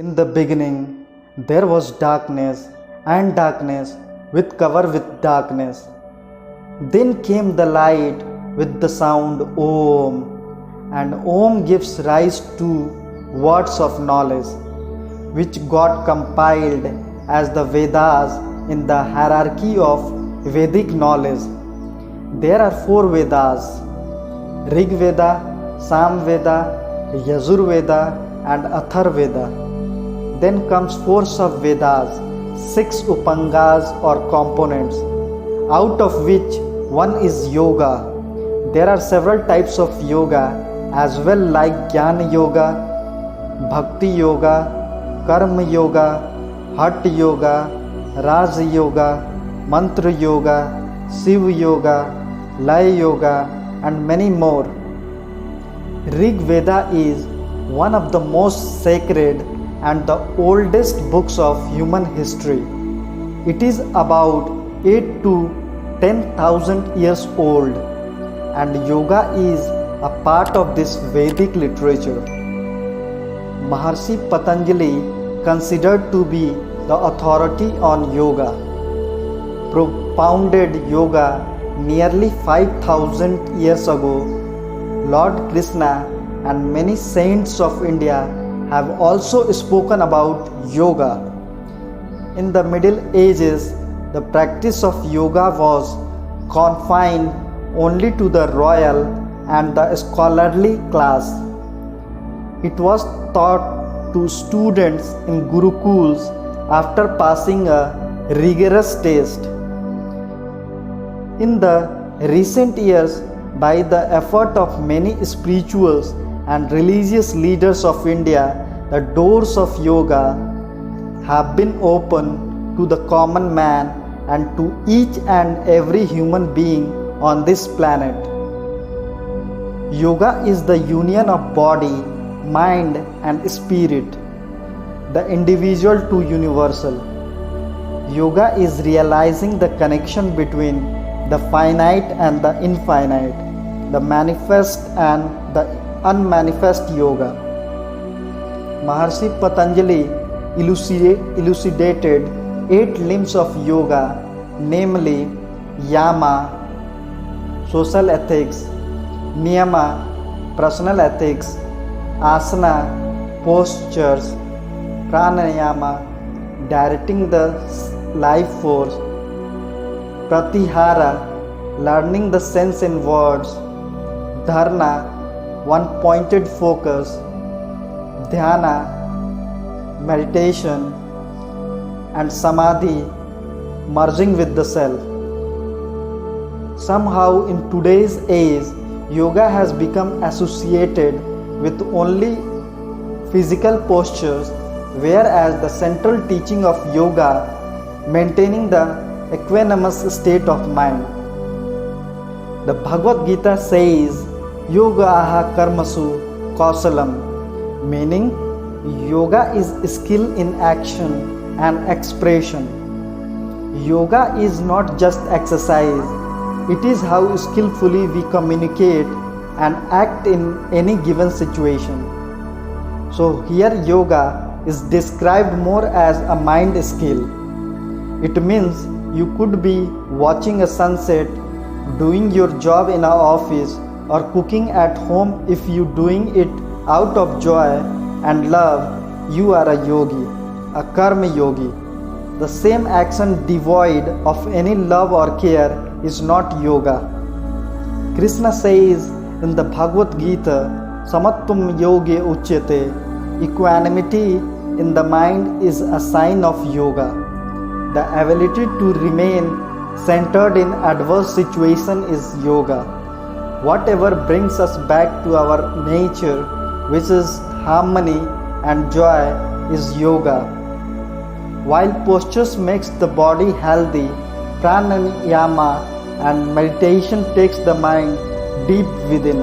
In the beginning, there was darkness, and darkness with cover with darkness. Then came the light with the sound Om, and Om gives rise to words of knowledge, which got compiled as the Vedas in the hierarchy of Vedic knowledge. There are four Vedas: Rig Veda, Sam Veda, Yajur Veda, and Athar Veda. Then comes four sub-Vedas, six Upangas or components, out of which one is Yoga. There are several types of Yoga as well, like Jnana Yoga, Bhakti Yoga, Karma Yoga, Hatha Yoga, Raj Yoga, Mantra Yoga, Shiva Yoga, Laya Yoga, and many more. Rig Veda is one of the most sacred and the oldest books of human history. It is about 8 to 10,000 years old, and yoga is a part of this Vedic literature. Maharshi Patanjali, considered to be the authority on yoga, propounded yoga nearly 5,000 years ago. Lord Krishna and many saints of India have also spoken about yoga. In the Middle Ages, the practice of yoga was confined only to the royal and the scholarly class. It was taught to students in gurukuls after passing a rigorous test. In the recent years, by the effort of many spirituals and religious leaders of India, the doors of yoga have been opened to the common man and to each and every human being on this planet. Yoga is the union of body, mind, and spirit, the individual to universal. Yoga is realizing the connection between the finite and the infinite, the manifest and the unmanifest yoga. Maharshi Patanjali elucidated 8 limbs of yoga, namely Yama, social ethics; Niyama, personal ethics; Asana, postures; Pranayama, directing the life force; Pratyahara, learning the sense in words; Dharana, one-pointed focus; Dhyana, meditation; and Samadhi, merging with the self. Somehow in today's age, yoga has become associated with only physical postures, whereas the central teaching of yoga, maintaining the equanimous state of mind. The Bhagavad Gita says, Yoga aha karmasu kausalam, meaning yoga is skill in action and expression. Yoga is not just exercise, it is how skillfully we communicate and act in any given situation. So here yoga is described more as a mind skill. It means you could be watching a sunset, doing your job in an office, or cooking at home. If you doing it out of joy and love, you are a yogi, a karma yogi. The same action devoid of any love or care is not yoga. Krishna says in the Bhagavad Gita, Samatvam yoge uchyate, equanimity in the mind is a sign of yoga. The ability to remain centered in adverse situation is yoga. Whatever brings us back to our nature, which is harmony and joy, is yoga. While postures makes the body healthy, pranayama and meditation takes the mind deep within.